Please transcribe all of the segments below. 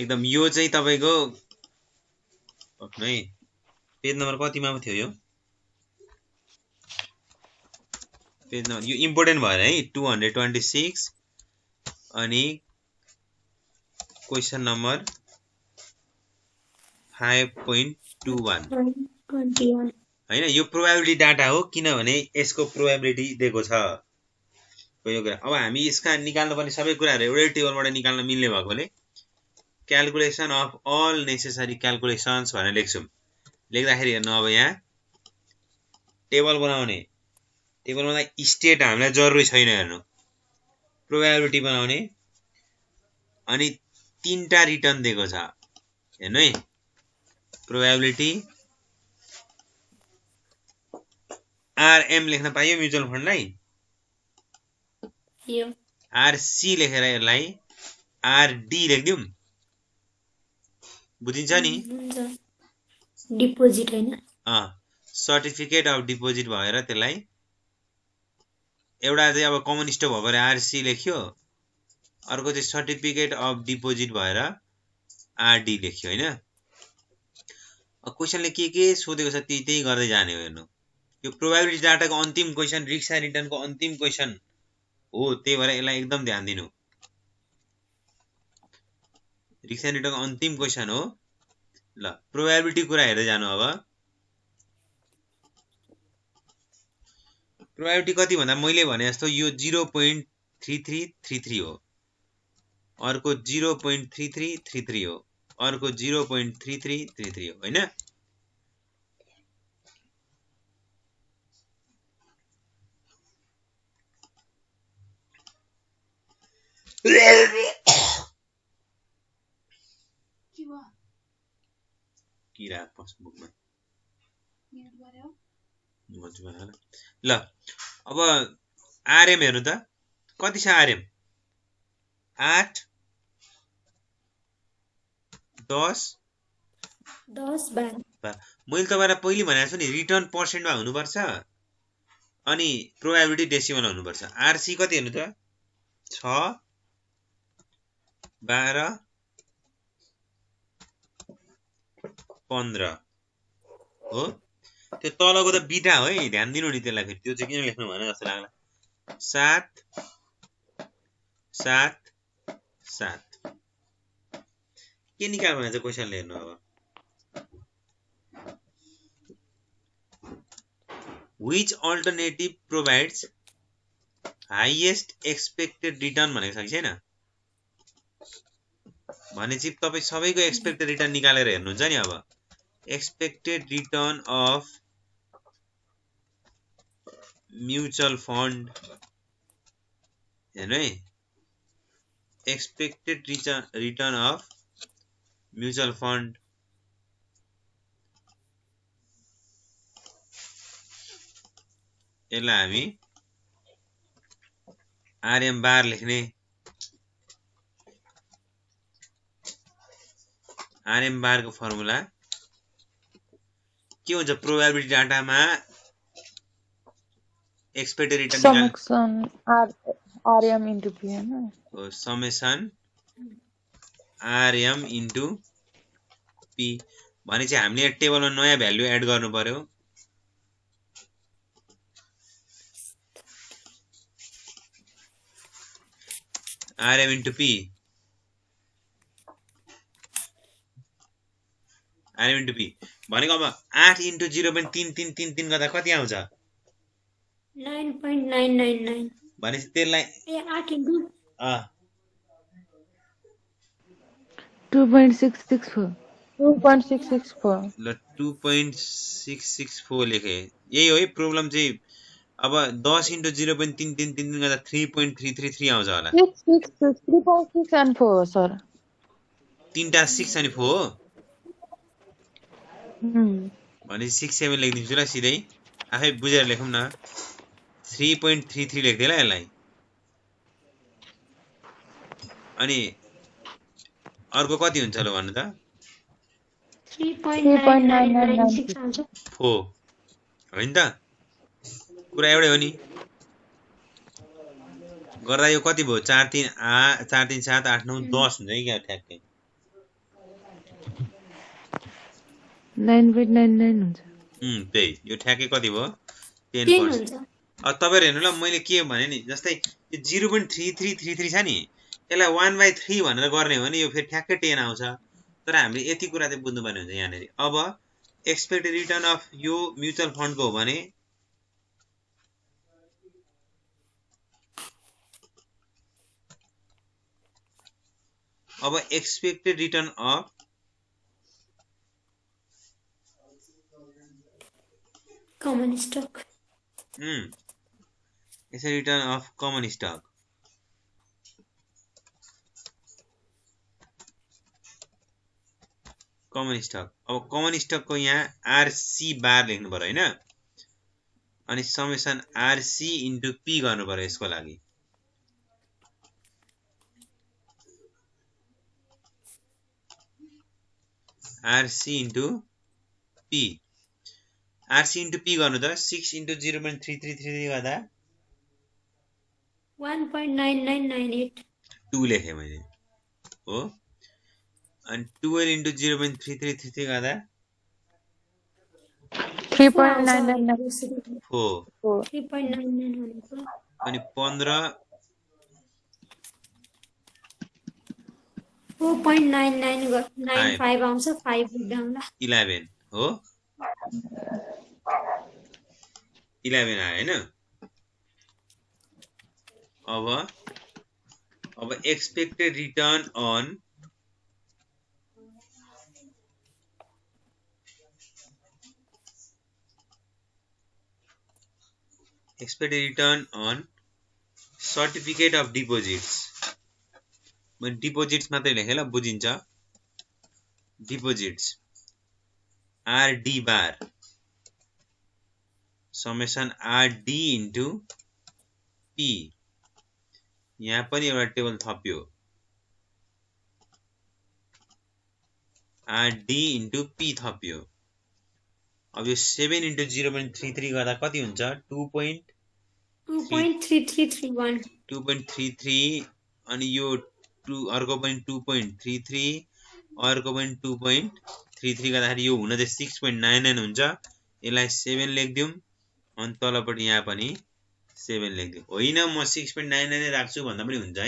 एकदम यो चाहिँ तपाईको है पेज नम्बर कतिमा थियो यो पेज नम्बर यो इम्पोर्टेन्ट भएर है 226 अनि क्वेशन नम्बर 5.21 हैन यो प्रोबेबिलिटी डाटा हो किनभने यसको प्रोबेबिलिटी दिएको छ यो कुरा अब हामी यसका निकाल्नु पर्ने सबै कुराहरु एउटै टेबलबाट निकाल्न मिल्ने भएकोले क्याल्कुलेसन अफ अल नेसेसरी क्याल्कुलेसन्स भनेर लेख्छौं लेख्दाखेरि हेर्नु अब यहाँ टेबल बनाउने टेबलमा स्टेट हामीलाई जरुरी छैन हेर्नु प्रोबेबिलिटी बनाउने अनि तीनटा रिटर्न दिएको छ हेर्नु है प्रोबेबिलिटी आरएम लेख्न पाइयो म्युचुअल फन्डलाई यो आरसी लेखेर यसलाई आरडी लेख्दियौ बुझिन्छ नि हुन्छ डिपोजिट हैन सर्टिफिकेट अफ डिपोजिट भएर त्यसलाई एउटा चाहिँ अब कमन स्टक भएर आरसी लेख्यो अर्को चाहिँ सर्टिफिकेट अफ डिपोजिट भएर आरडी लेख्यो हैन क्वेशनले के सोधेको छ त्यही गर्दै जाने हो हेर्नु यो प्रोबेबिलिटी डाटाको अन्तिम क्वेशन रिक्सा रिटर्नको अन्तिम क्वेशन हो त्यही भएर यसलाई एकदम ध्यान दिनु रिक्सा रिटर्नको अन्तिम क्वेशन हो ल प्रोबेबिलिटी कुरा हेर्दै जानु अब प्रोबेबिलिटी कति भन्दा मैले भने जस्तो यो 0.3333 हो अर्को 0.3333 हो अर्को 0.3333 हो हैन किरा पासबुकमा ल अब आरएम हेर्नु त कति छ आरएम 8 10 मैले तपाईलाई पहिले भनेको छु नि रिटर्न पर्सेन्टमा हुनुपर्छ अनि प्रोबेबिलिटी डेसिमल हुनुपर्छ आरसी कति हेर्नु त 6 12 15 हो त्यो तलको त बिटा हो है ध्यान दिनु नि त्यसलाई फेरि त्यो चाहिँ किन लेख्नु भने जस्तो लाग्ला 7 7 7 के निकाल्नु भने चाहिँ क्वेशनले हेर्नु अब which alternative provides highest expected return भनेको छ कि छैन भनेपछि तपाई सबैको एक्सपेक्टेड रिटर्न निकालेर हेर्नुहुन्छ नि अब expected return of mutual fund हेर्नु है expected return of mutual fund यसलाई हामी आरएम बार लेख्ने आरएम बार को फर्मुला के हुन्छ प्रोबेबिलिटी डाटामा expected return summation RM into P हैन हो समेसन आरएम इन्टु पी भने चाहिँ हामीले टेबलमा नयाँ भ्यालु एड गर्नु पर्यो RM into P RM into P भनेको अब 8 इन्टु 0.3333 गर्दा कति आउँछ 9.999 भनेपछि त्यसलाई ए 8 इन्टु 2.664 2.664 ल 2.664 लेखे यही हो है प्रब्लम चाहिँ अब 10 इन्टु 0.3333 गर्दा 3.333 आउँछ होला 3.6 and 4 सर तीनटा 6 अनि 4 हो भने 6 7 लेखिदिन्छु ल सिधै आफै बुझेर लेखौँ न 3.33 लेख्दै ल यसलाई अनि अर्को कति हुन्छ ल भन्नु त 3.9996 आउँछ 4 हैन त कुरा एउटै हो नि गर्दा यो कति भयो 4 3 7 8 9 10 हुन्छ कि क्या ठ्याक्कै 9.99 हुन्छ। त्यही यो ठ्याक्कै कति भयो 10 10 पर्सेन्ट। हुन्छ अब तपाईँहरू हेर्नु ल मैले के भने नि जस्तै यो 0.3333 छ नि यसलाई 1/3 भनेर गर्ने हो भने यो फेरि ठ्याक्कै 10 आउँछ। तर हामीले यति कुरा चाहिँ बुझ्नुपर्ने हुन्छ यहाँनिर। अब एक्सपेक्टेड रिटर्न अफ यो म्युचुअल फन्डको हो भने अब expected return of common stock यसरी रिटर्न अफ कमन स्टक अब कमन स्टकको यहाँ आरसी बार लेख्नु पर्यो हैन अनि समेसन आरसी इन्टु पी गर्नु पर्यो यसको लागि। आरसी इन्टु पी गर्नु त 6 इन्टु 0.3333 गर्दा 1.9998 2 लेखेँ मैले हो अनि 12 इन्टु 0.3333 गर्दा 3.999 4 3.99 भनेको अनि 15 4.9995 आउँछ 5 बुझ्दाउँला 11 हो 11 आयो हैन। अब expected return on certificate of deposits मैले डिपोजिट्स मात्रै लेखेँ ल बुझिन्छ। Deposits R D bar summation R D into P यहाँ पनि एउटा टेबल थप्यो आरडी इन्टु पी थप्यो। अब यो 7 इन्टु 0.33 गर्दा कति हुन्छ 2.33 अनि यो 2 अर्को पनि 2.33 अर्को पनि 2.33 गर्दाखेरि यो हुन चाहिँ 6.99 हुन्छ। यसलाई 7 लेखिदिउँ अनि तलपट्टि यहाँ पनि 7 लेखिदिउँ। होइन म 6.99 राख्छु भन्दा पनि हुन्छ है।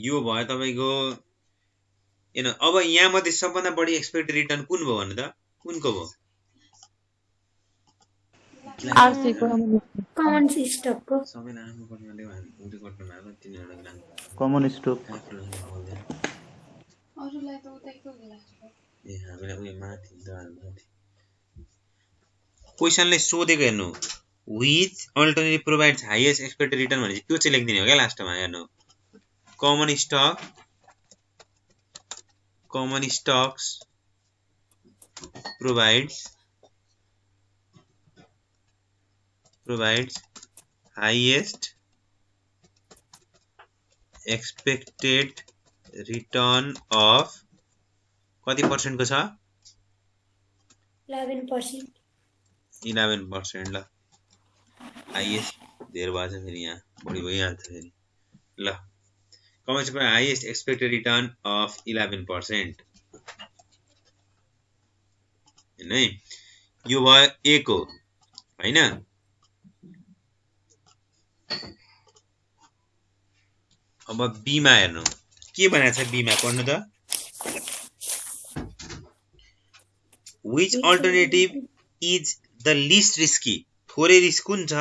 यो भयो तपाईको हेर्नु अब यहाँ मध्ये सबभन्दा बढी एक्सपेक्टेड रिटर्न कुन भयो भन्नु त कुनको भयो आरसी को कमन स्टकको सबैलाई आफ्नो पर्ने उडी कट्नु भएको तिनीहरुको नाम कमन स्टक अरूलाई त उतैको होला ए हामीलाई उयो माथि माथि क्वेशनले सोधेको हेर्नु which alternative provides highest expected return भनेपछि त्यो चाहिँ लेख्दिने हो क्या लास्टमा हेर्नु common stocks provides highest expected return of कति पर्सेन्ट को छ 11% ल हाईएस्ट धेरै भएछ फेरि यहाँ बढी भइहाल्छ फेरि ल कमर्स को हाईएस्ट एक्सपेक्टेड रिटर्न अफ 11% हैन यो भयो ए को हैन। अब बी मा हेर्नु के भनेको छ बी मा पढ्नु त which alternative is the least risky थोरै रिस्क कुन छ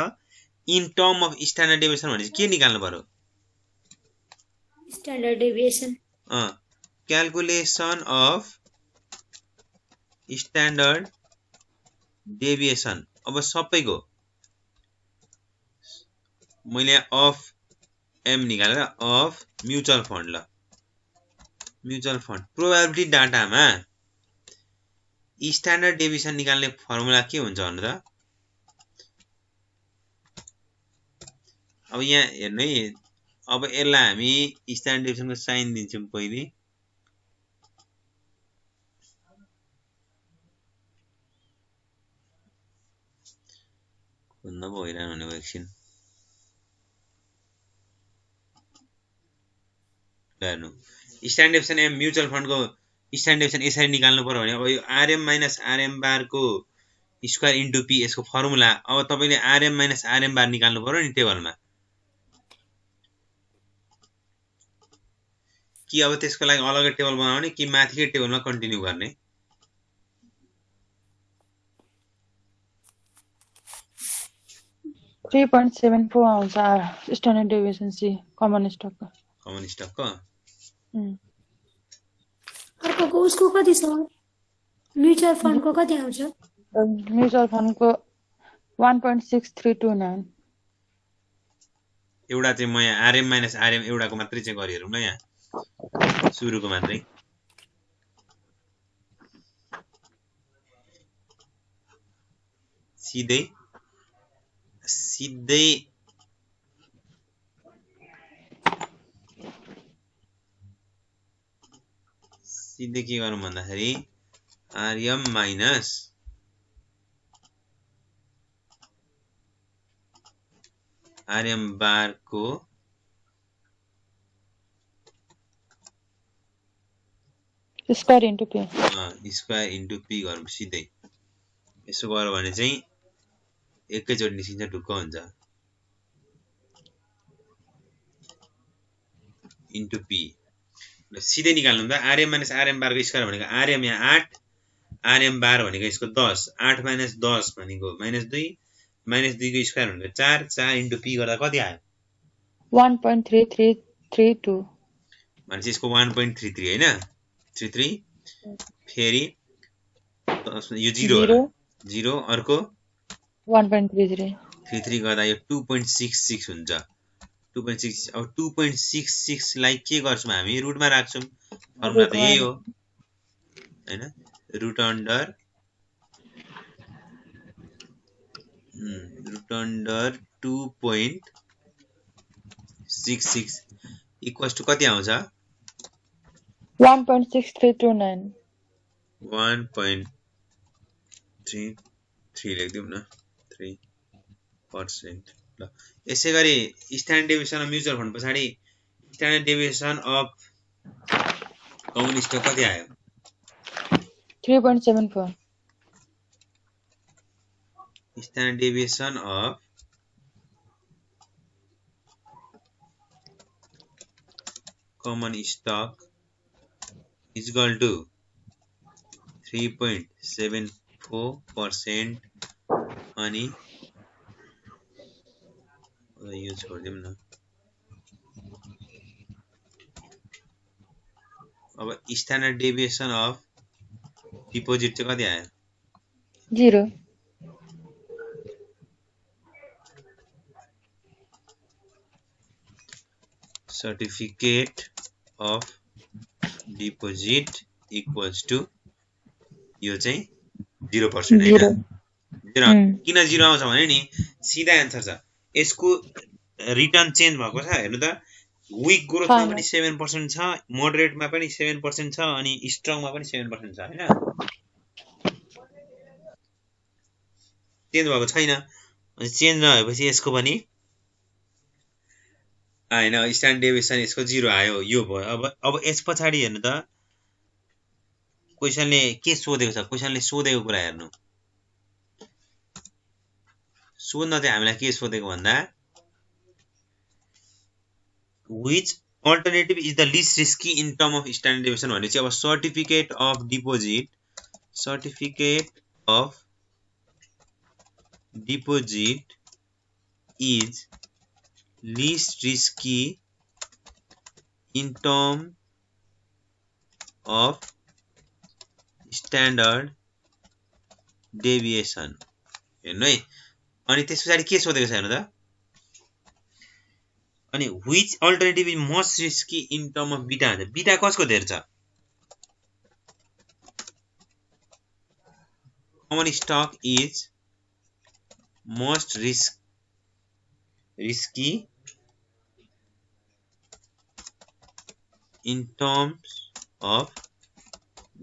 in term of standard deviation भनेपछि के निकाल्नु पर्यो standard deviation calculation of standard deviation. अब सबैको मैले अफ एम निकालेर अफ म्युचुअल फन्ड ल म्युचुअल फन्ड प्रोबेबिलिटी डाटामा स्ट्यान्डर्ड डेभिएसन निकाल्ने फर्मुला के हुन्छ भन्नु त अब यहाँ हेर्नु है अब यसलाई हामी स्ट्यान्डर्ड डेभिएसनको साइन दिन्छौँ पहिले खोज्न पो हैरान हुने भयो एकछिन हेर्नु स्ट्यान्डर्ड डेभिएसन एम म्युचुअल फन्डको स्ट्यान्डर्ड डेभिएसन यसरी निकाल्नु पर्यो भने अब यो आरएम माइनस आरएम बारको स्क्वायर इन्टु पी यसको फर्मुला अब तपाईले आरएम माइनस आरएम बार निकाल्नु पर्यो नि टेबलमा कि अब त्यसको लागि अलगै टेबल बनाउने कि माथिकै टेबलमा कन्टिन्यू गर्ने 3.74 आउँछ स्ट्यान्डर्ड डेभिएसन सी कमन स्टकको अर्कोको उसको कति छ म्युचुअल फन्डको कति आउँछ म्युचुअल फन्डको 1.6329 एउटा चाहिँ म यहाँ आरएम माइनस आरएम एउटाको मात्रै चाहिँ गरि हेरौँ न यहाँ सुरुको मात्रै सिधै के गरौँ भन्दाखेरि आरएम माइनस आरएम बारको स्क्वायर इन्टु पी गरौँ सिधै यसो गर्यो भने चाहिँ एकैचोटि निस्किन्छ ढुक्क हुन्छ इन्टु पी सिधै निकाल्नु त आरएम माइनस आरएम बारको स्क्वायर भनेको आरएम यहाँ 8 आरएम बार भनेको यसको 10 8 माइनस 10 भनेको माइनस 2 माइनस 2 को स्क्वायर भनेको 4 4 इन्टु पी गर्दा कति आयो 1.3332 भनेपछि यसको 1.33 हैन 33 फेरि यो 0 अर्को 1.33 गर्दा यो 2.66 हुन्छ 2.66 अब 2.66 लाई के गर्छौं हामी रुटमा राख्छौं फर्मुला त यही हो हैन रुट अन्डर 2.66 इक्वल्स टु कति आउँछ 1.6329 1.33 लेख्दिउँ न 3% ल यसै गरी standard deviation of mutual fund पछाडी standard deviation of common stock कति आयो 3.74 standard deviation of common stock is equal to 3.74% अनि यो छोड्दिउँ न अब स्ट्यान्डर्ड डेभिएसन अफ डिपोजिट चाहिँ कति आयो 0 certificate of deposit equals to यो चाहिँ 0% हैन किन 0 आउँछ भने नि सिधा आन्सर छ यसको रिटर्न चेन्ज भएको छ हेर्नु त वीक ग्रोथमा पनि 7% छ मोडरेटमा पनि 7% छ अनि स्ट्रङमा पनि 7% छ हैन चेन्ज भएको छैन अनि चेन्ज नभएपछि यसको पनि हैन स्ट्यान्डर्ड डेभिएसन यसको 0 आयो यो भयो अब यस पछाडी हेर्नु त क्वेशनले के सोधेको छ क्वेशनले सोधेको कुरा हेर्नु सोध्न चाहिँ हामीलाई के सोधेको भन्दा which alternative is the least risky in term of standard deviation भनेपछि अब certificate of deposit is least risky in term of standard deviation हेर्नु है अनि त्यसपछि के सोधेको छ हेर्नु त अनि which alternative is most risky in term of beta beta कसको धेर छ common stock is most risky in terms of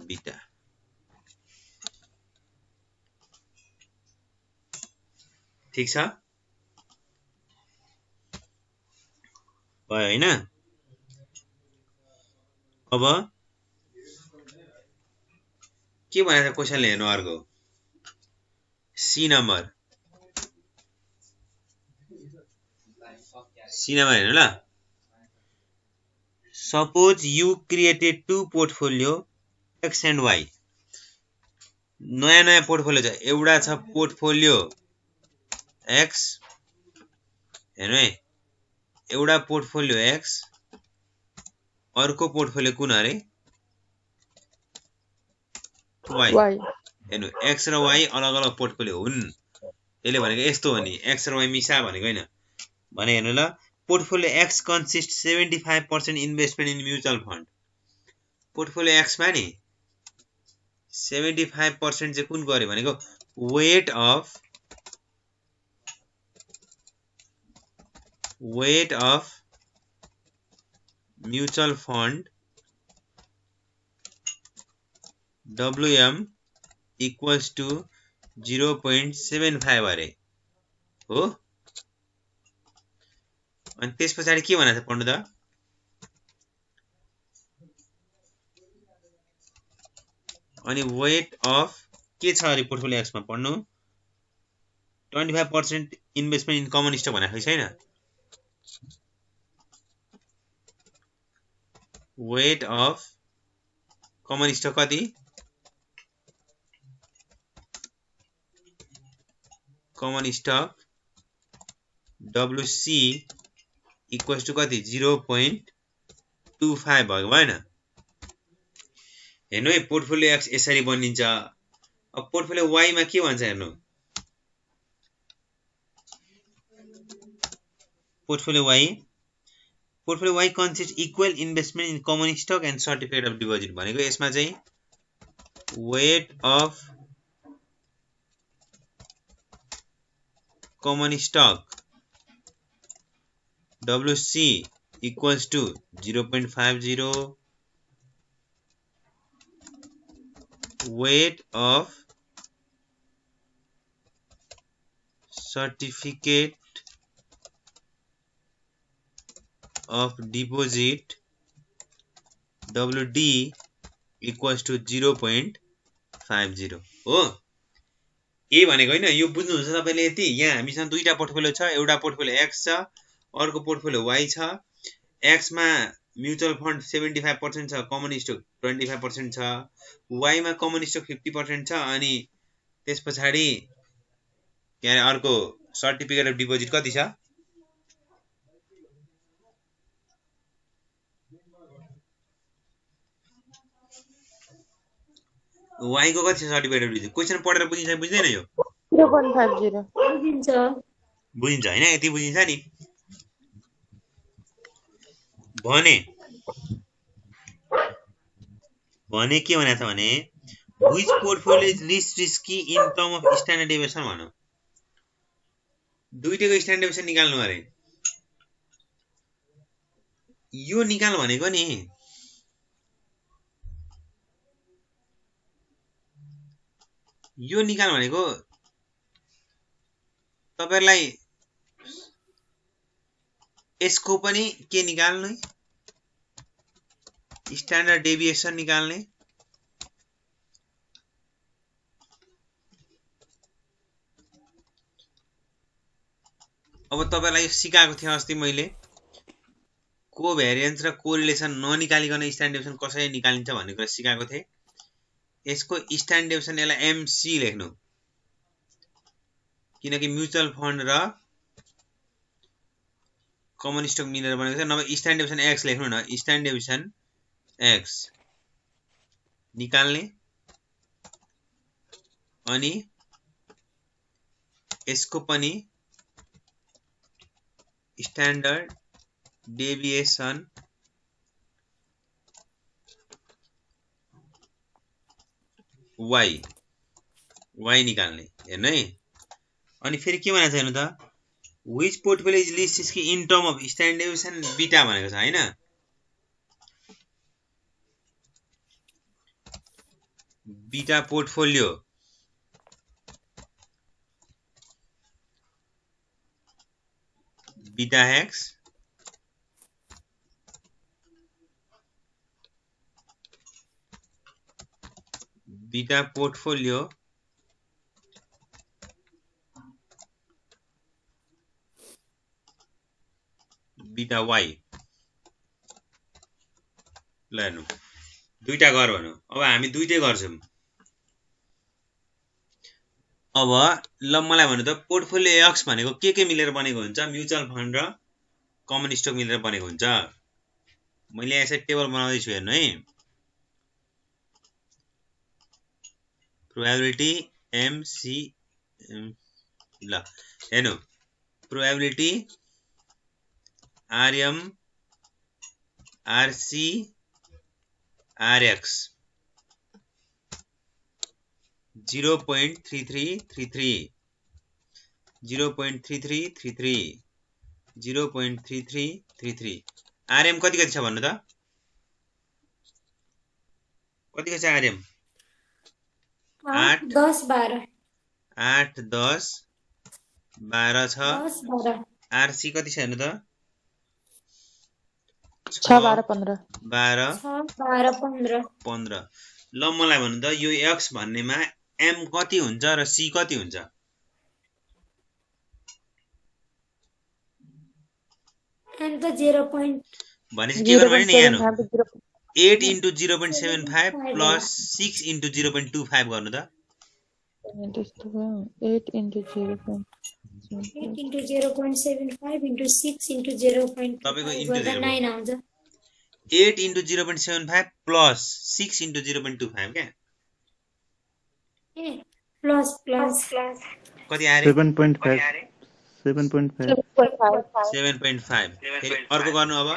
beta ठीक छ भयो हैन अब के भनेको छ क्वेशनले हेर्नु अर्को सी नम्बर हेर्नु ल suppose you created to portfolio X and Y नयाँ पोर्टफोलियो छ एउटा छ पोर्टफोलियो एक्स हेर्नु है एउटा पोर्टफोलियो एक्स अर्को पोर्टफोलियो कुन अरे वाई Y. हेर्नु एक्स र वाई अलग अलग पोर्टफोलियो हुन् यसले भनेको यस्तो हो नि एक्स र वाई मिसा भनेको हैन भने हेर्नु ल portfolio X consist 75% investment in mutual fund portfolio X मा नि 75% चाहिँ कुन गर्यो भनेको weight of mutual fund WM equals to 0.75 अरे हो अनि त्यस पछाडी के भनेको छ पढ्नु त अनि वेट अफ के छ अरे पोर्टफोलियो एक्स मा पढ्नु 25% इन्भेस्टमेन्ट इन कमन स्टक भनेको छैन वेट अफ कमन स्टक कति common stock WC equals to कति 0.25 भयो भएन हेर्नु है पोर्टफोलियो एक्स यसरी बनिन्छ अब पोर्टफोलियो वाई मा के भन्छ हेर्नु portfolio Y consist equal investment in common stock and certificate of deposit भनेको यसमा चाहिँ weight of common stock WC equals to 0.50 weight of certificate of deposit WD equals to 0.50 हो ए भनेको हैन यो बुझ्नुहुन्छ तपाईले यति यहाँ हामीसँग दुईटा पोर्टफोलियो छ एउटा पोर्टफोलियो एक्स छ अर्को पोर्टफोलियो वाई छ एक्स मा म्युचुअल फन्ड 75% छ कमन स्टक 25% छ वाई मा कमन स्टक 50% छ अनि त्यस पछाडी यहाँ अर्को सर्टिफिकेट अफ डिपोजिट कति छ वाई को कति छ सर्टिफिकेट अफ डिपोजिट क्वेशन पढेर बुझिन्छ बुझ्दैन यो 0.50. बुझिन्छ हैन यति बुझिन्छ नि भने के भनेको छ भने which portfolio is least risky in term of standard deviation भनौं दुईटैको स्ट्यान्डर्ड डेभिएसन निकाल्नु अरे यो निकाल भनेको नि यो निकाल भनेको तपाईहरुलाई यसको पनि के निकाल्नु स्ट्यान्डर्ड डेभिएसन निकाल्ने अब तपाईहरुलाई सिकाएको थिए अस्ति मैले कोभ्यारिएन्स र कोरिलेसन ननिकालिकन स्ट्यान्डर्ड डेभिएसन कसरी निकालिन्छ भन्ने कुरा सिकाएको थिए यसको स्ट्यान्डर्ड डेभिएसन यसलाई एमसी लेख्नु किनकि म्युचुअल फन्ड र कमन स्टक मिलेर बनेको छ नभए स्ट्यान्डर्ड डेभिएसन एक्स लेख्नु न स्ट्यान्डर्ड डेभिएसन एक्स निकाल्ने अनि यसको पनि स्ट्यान्डर्ड डेभिएसन y निकाल्ने हेर्नु है अनि फेरि के भनेको छ हेर्नु त which portfolio is least risky in term of standard deviation beta भनेको छ हैन beta portfolio beta X beta portfolio beta Y ल हेर्नु दुईटा गर भनौँ अब हामी दुईटै गर्छौँ अब ल मलाई भन्नु त पोर्टफोलियो एक्स भनेको के मिलेर बनेको हुन्छ म्युचुअल फन्ड र कमन स्टक मिलेर बनेको हुन्छ मैले यसरी टेबल बनाउँदै छु हेर्नु है प्रोबेबिलिटी एमसी ल हेर्नु probability RM RC RX 0.3333 0.3333 0.3333 RM कति छ भन्नु त कतिको छ आरएम 8 10 12 8 10 12 छ 10 12 आरसी कति छ हेर्नु त 6 12 15 12 6 12 15 15 ल मलाई भन्नु त यो एक्स भन्नेमा एम कति हुन्छ र सी कति हुन्छ एम त 0. भनेपछि के गर्नु भने नि हेर्नु 8 into 0.75 plus 6 into 0.25 गर्नु त 8 into 0.75 8 into 0.75 into 6 into 0.25 तपाईको into गर्दा 9 आउँछ 8 into 0.75 plus 6 into 0.25 क्या ए प्लस कति आयो 7.5 7.5 फेरि अर्को गर्नु अब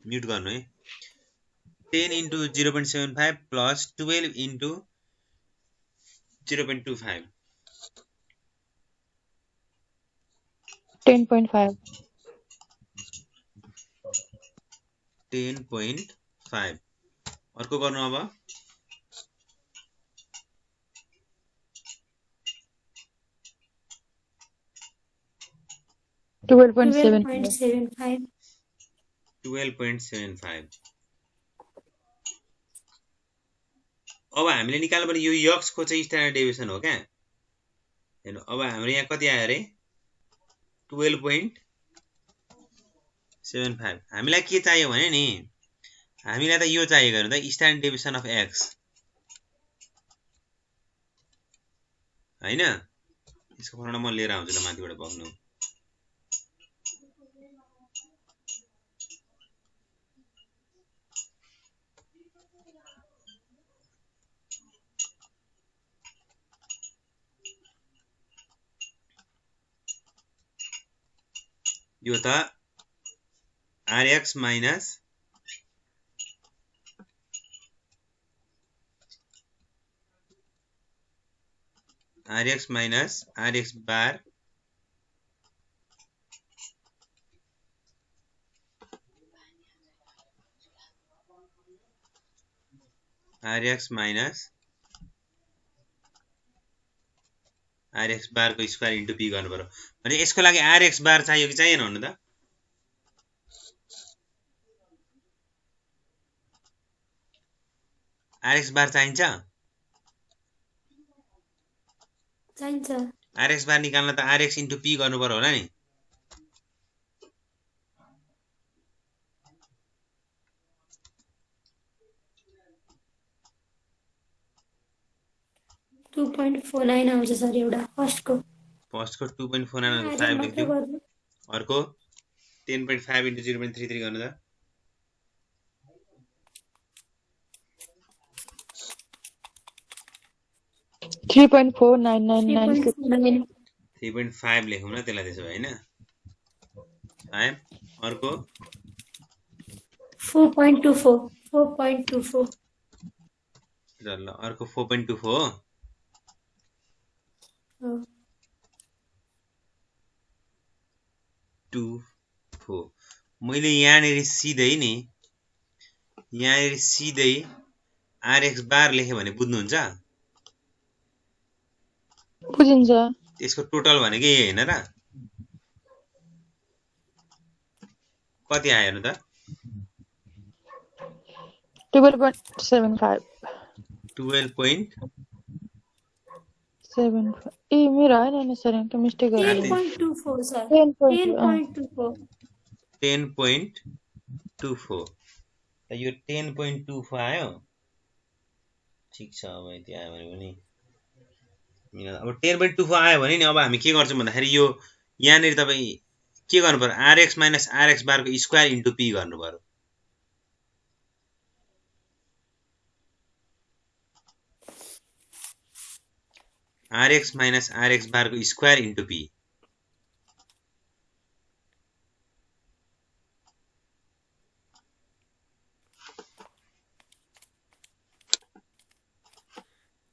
म्युट गर्नु है 10 into 0.75 plus 12 into 0.25 10.5 10.5 अर्को गर्नु अब 12.75 12.75 अब हामीले निकाल्नु पर्ने यो यक्स को चाहिँ स्ट्यान्डर्ड डेभिएसन हो क्या हेर्नु अब हाम्रो यहाँ कति आयो अरे 12.75 हामीलाई के चाहियो भने नि हामीलाई त यो चाहिएको हो नि त स्ट्यान्डर्ड डेभिएसन अफ एक्स हैन यसको फर्मुला म लिएर आउँछु ल माथिबाट बग्नु यो त rx minus rx bar rx minus rx बार को स्क्वायर इन्टु p गर्नु पर्यो भने यसको लागि rx बार चाहियो कि चाहिएन भन्नु त rx बार चाहिन्छ rx बार निकाल्न त rx इन्टु p गर्नु पर्यो होला नि .49 आउँछ सर एउटा फर्स्टको 2.49 5 लेख्दियौ अर्को 10.5 into 0.33 गर्नु त 3.4999 3.5 लेखौँ न त्यसलाई त्यसो भए हैन 5 अर्को 4.24 ल अर्को 4.24 हो 24 मैले यहाँनेर सिधै rx बार लेखे भने बुझ्नुहुन्छ बुझिन्छ त्यसको टोटल भनेको यही हैन र कति आयो हेर्नु त 12.75. 12.75 ए मेरो होइन नि सर यहाँ मिस्टेक गर्नु 10.24 सर 10.2 10.24 यो 10.24 आयो ठिक छ अब यति आयो भने पनि अब 10.24 आयो भने नि अब हामी के गर्छौँ भन्दाखेरि यो यहाँनिर तपाईँ के गर्नु पर्यो आरएक्स माइनस आरएक्स बारको स्क्वायर इन्टु पी गर्नु पर्यो आरएक्स माइनस आरएक्स बारको स्क्वायर इन्टु पी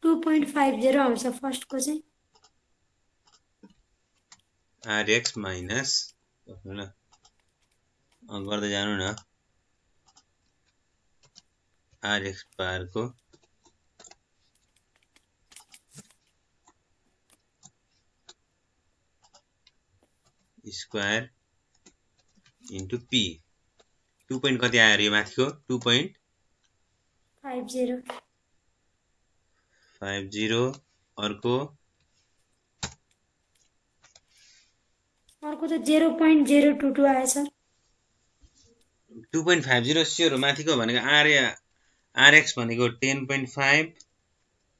2.50 आउँछ फर्स्टको चाहिँ आरएक्स माइनस ल गर्दै जानु न आरएक्स बारको स्क्वायर इन्टु पी 2 पोइन्ट कति आयो यो माथिको 2.50 अर्को त 0.022 आएछ 2.50 स्योर माथिको भनेको आरएक्स भनेको 10.5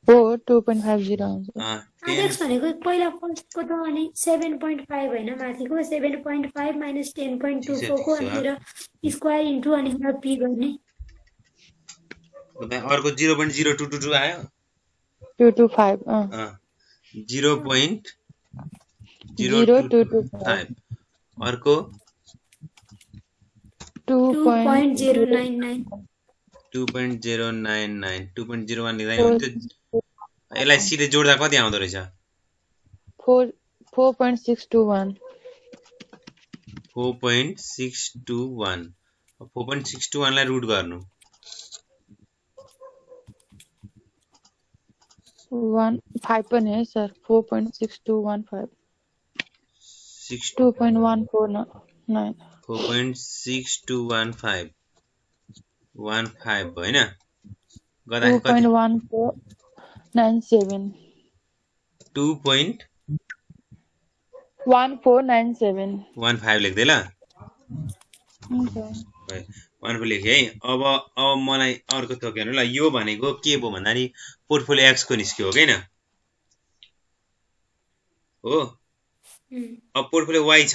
हो 2.50 आउँछ आरएक्स भनेको पहिला फर्स्टको त अनि 7.5 हैन माथिको 7.5 माइनस 10.24 को अनि स्क्वायर इन्टु अनि पी गर्ने अर्को 0.0222 आयो 225 0.0225 अर्को 2.099 2.001 लेख्दा हुन्थ्यो यसलाई सिधै जोड्दा कति आउँदो रहेछ 4.621 4.621 लाई रुट गर्नु 5 पनि है सर 4.6215 2.149 4.6215 15 हैन गर्दा 2.1497 2.1497 लेख्दै ल हुन्छ 14 लेखे है अब मलाई अर्को थोक हेर्नु ल यो भनेको के भयो भन्दाखेरि पोर्टफोलियो एक्स को निस्क्यो हो हैन हो अब पोर्टफोलियो वाई छ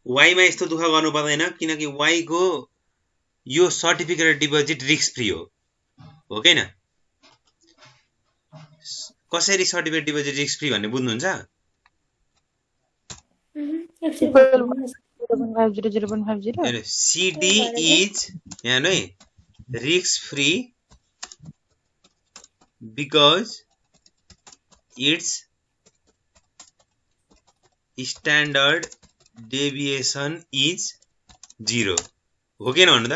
वाई मा यस्तो दुःख गर्नु पर्दैन किनकि वाई को यो certificate of deposit risk free हो हैन कसरी सर्टिफिकेट डिपोजिट रिस्क फ्री भन्ने बुझ्नुहुन्छ 0.50 CD is यहाँ है risk free because its standard deviation is 0 हो के भन्नु त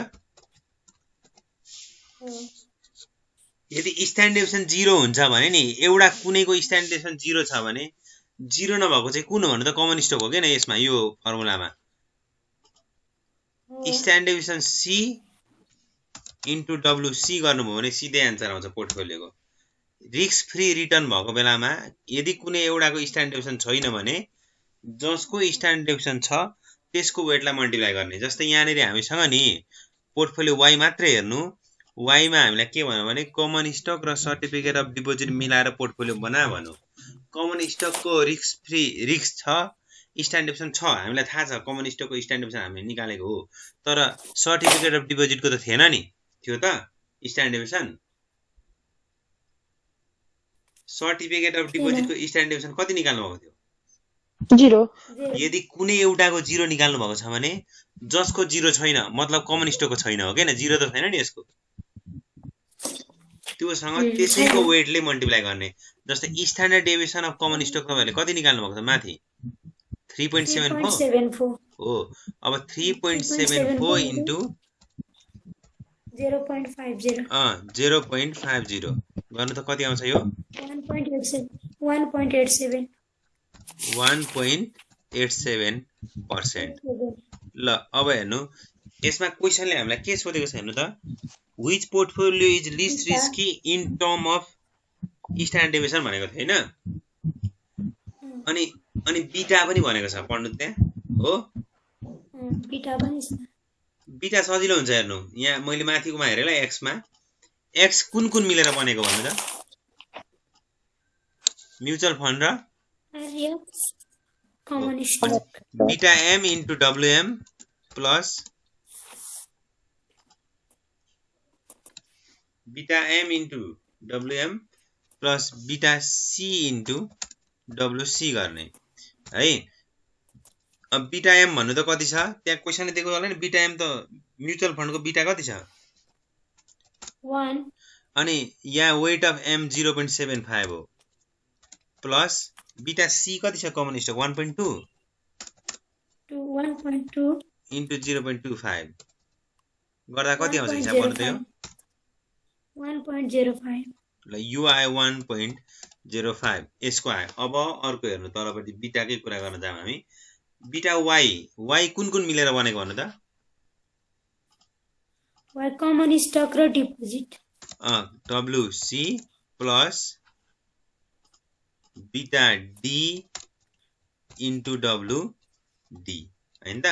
यदि स्ट्यान्डर्ड डेभिएसन 0 हुन्छ भने नि एउटा कुनैको स्ट्यान्डर्ड डेभिएसन 0 छ भने 0 नभएको चाहिँ कुन हो भन्नु त कमन स्टक हो के न यसमा यो फर्मुलामा standard deviation C into WC गर्नुभयो भने सिधै आन्सर आउँछ पोर्टफोलियोको रिस्क फ्री रिटर्न भएको बेलामा यदि कुनै एउटाको स्ट्यान्डर्ड डेभिएसन छैन भने जसको स्ट्यान्डर्ड डेभिएसन छ त्यसको वेटलाई मल्टिप्लाई गर्ने जस्तै यहाँनिर हामीसँग नि पोर्टफोलियो वाई मात्रै हेर्नु वाई मा हामीलाई के भन्यो भने कमन स्टक र सर्टिफिकेट अफ डिपोजिट मिलाएर पोर्टफोलियो बना भन्यो कमन स्टक को रिस्क फ्री रिस्क छ स्ट्यान्डर्ड डेभिएसन छ हामीलाई थाहा छ कमन स्टक को स्ट्यान्डर्ड डेभिएसन हामीले निकालेको हो तर सर्टिफिकेट अफ डिपोजिट को त थिएन नि थियो त standard deviation certificate of deposit को स्ट्यान्डर्ड डेभिएसन कति निकाल्नु भएको थियो 0 यदि कुनै एउटाको 0 निकाल्नु भएको छ भने जसको 0 छैन मतलब कमन स्टकको छैन हो हैन 0 त छैन नि यसको त्योसँग त्यसैको वेटले मल्टिप्लाई गर्ने जस्तै standard deviation of common stock तपाईहरुले कति निकाल्नु भएको छ माथि 3.74 हो अब 3.74 इन्टु 0.50 गर्नु त कति आउँछ यो 1.87 1.87% ल अब हेर्नु यसमा क्वेशनले हामीलाई के सोधेको छ हेर्नु त which portfolio is least बिटा risky in term of standard deviation भनेको थियो हैन अनि अनि बीटा पनि भनेको छ पढ्नु त्यहाँ हो बिटा पनि छ बीटा सजिलो हुन्छ हेर्नु यहाँ मैले माथिकोमा हेरे ल x मा x कुन कुन मिलेर बनेको भन्नु त म्युचुअल फन्ड र RX common stock beta m into wm plus beta m into wm plus beta c into wc गर्ने है अब बीटा m भन्नु त कति छ त्यहाँ क्वेशनले दिएको होला नि बीटा m त म्युचुअल फन्डको बीटा कति छ 1 अनि यहाँ वेट अफ m 0.75 हो प्लस बीटा c कति छ कमन स्टक 1.2 to 1.2 into 0.25 गर्दा कति आउँछ हिसाब गर्नु त यो 1.05 ल यो आयो 1.05 यसको आयो अब अर्को हेर्नु तलपट्टि बीटाकै कुरा गर्न जाम हामी बीटा y कुन कुन मिलेर बनेको भन्नु त Y कमन स्टक र deposit WC plus beta D into WD हैन त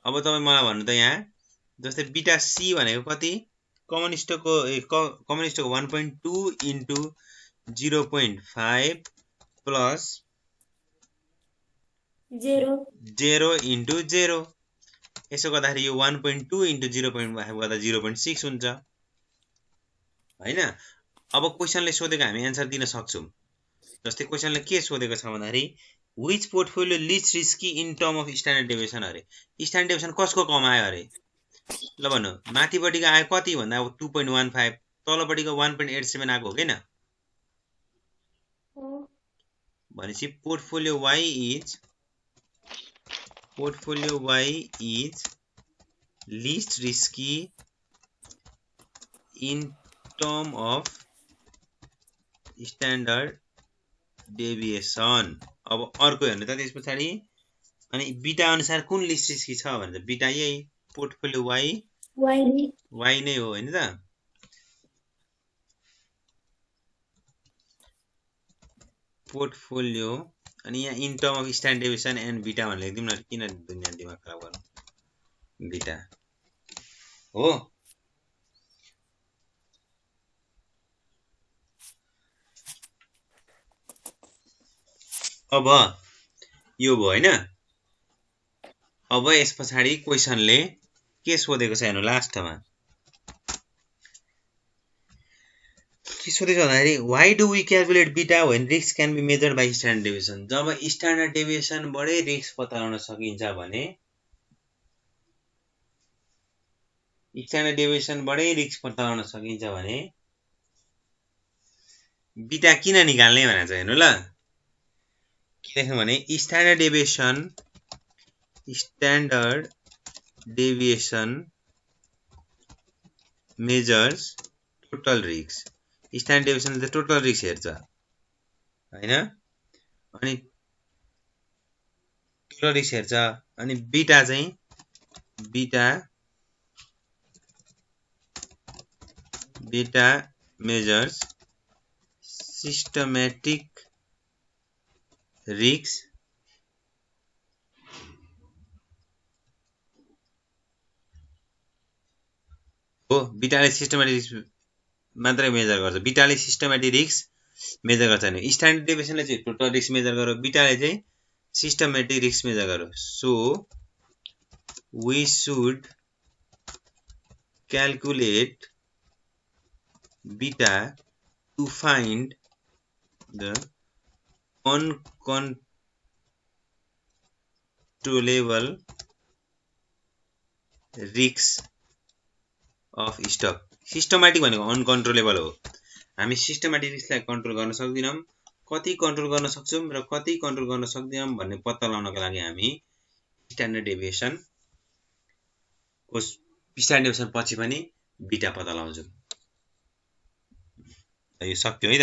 अब तपाई मलाई भन्नु त यहाँ जस्तै बीटा C भनेको कति कमन स्टकको 1.2 into 0.5 प्लस 0 into 0 यसो गर्दाखेरि यो 1.2 into 0.5 गर्दा 0.6 हुन्छ हैन अब क्वेशनले सोधेको हामी आन्सर दिन सक्छौं जस्तै क्वेशनले के सोधेको छ भन्दाखेरि which portfolio least risky in term of standard deviation अरे standard deviation कसको कम आयो अरे ल भन्नु माथिपट्टिको आयो कति भन्दा 2.15 तलपट्टिको 1.87 आको हो हैन भनेपछि portfolio y is least risky in term of standard deviation अब अर्को हेर्नु त त्यसपछि अनि बीटा अनुसार कुन लिस्ट रिस्की छ भने बीटा यही पोर्टफोलियो y नै हो हैन त पोर्टफोलियो अनि यहाँ in term of standard deviation and beta भनेर लेख्दिम न किन दुनिया दिमाग खराब गर्नु बीटा हो अब यो भयो हैन अब यस पछाडी क्वेशनले के सोधेको छ हेर्नु लास्टमा के सोधेको छ भन्दाखेरि why do we calculate beta when risks can be measured by standard deviation जब स्ट्यान्डर्ड डेभिएसन बाटै रिस्क पत्ता लगाउन सकिन्छ भने स्ट्यान्डर्ड डेभिएसन बाटै रिस्क पत्ता लगाउन सकिन्छ भने बीटा किन निकाल्ने भनेको छ हेर्नु ल के लेख्नु भने standard deviation measures total risk standard डेभिएसनले त टोटल रिस्क हेर्छ हैन अनि टोटल रिस्क हेर्छ अनि बीटा चाहिँ बीटा मेजर्स सिस्टमैटिक रिस्क हो बीटाले सिस्टमैटिक रिस्क मात्रै मेजर गर्छ बीटाले सिस्टमैटिक रिस्क मेजर गर्छ नि स्ट्यान्डर्ड डेभिएसनले चाहिँ टोटल रिस्क मेजर गर्छ बीटाले चाहिँ सिस्टमैटिक रिस्क मेजर गर्छ so we should calculate beta to find the uncontrollable risks of stock systematic भनेको अनकन्ट्रोलेबल हो हामी सिस्टमैटिक रिस्कलाई कन्ट्रोल गर्न सक्दिनौं कति कन्ट्रोल गर्न सक्छौं र कति कन्ट्रोल गर्न सक्दैनौं भन्ने पत्ता लगाउनका लागि हामी स्ट्यान्डर्ड डेभिएसन को स्ट्यान्डर्ड डेभिएसन पछि पनि बीटा पत्ता लगाउँछौं यो सक्यो है त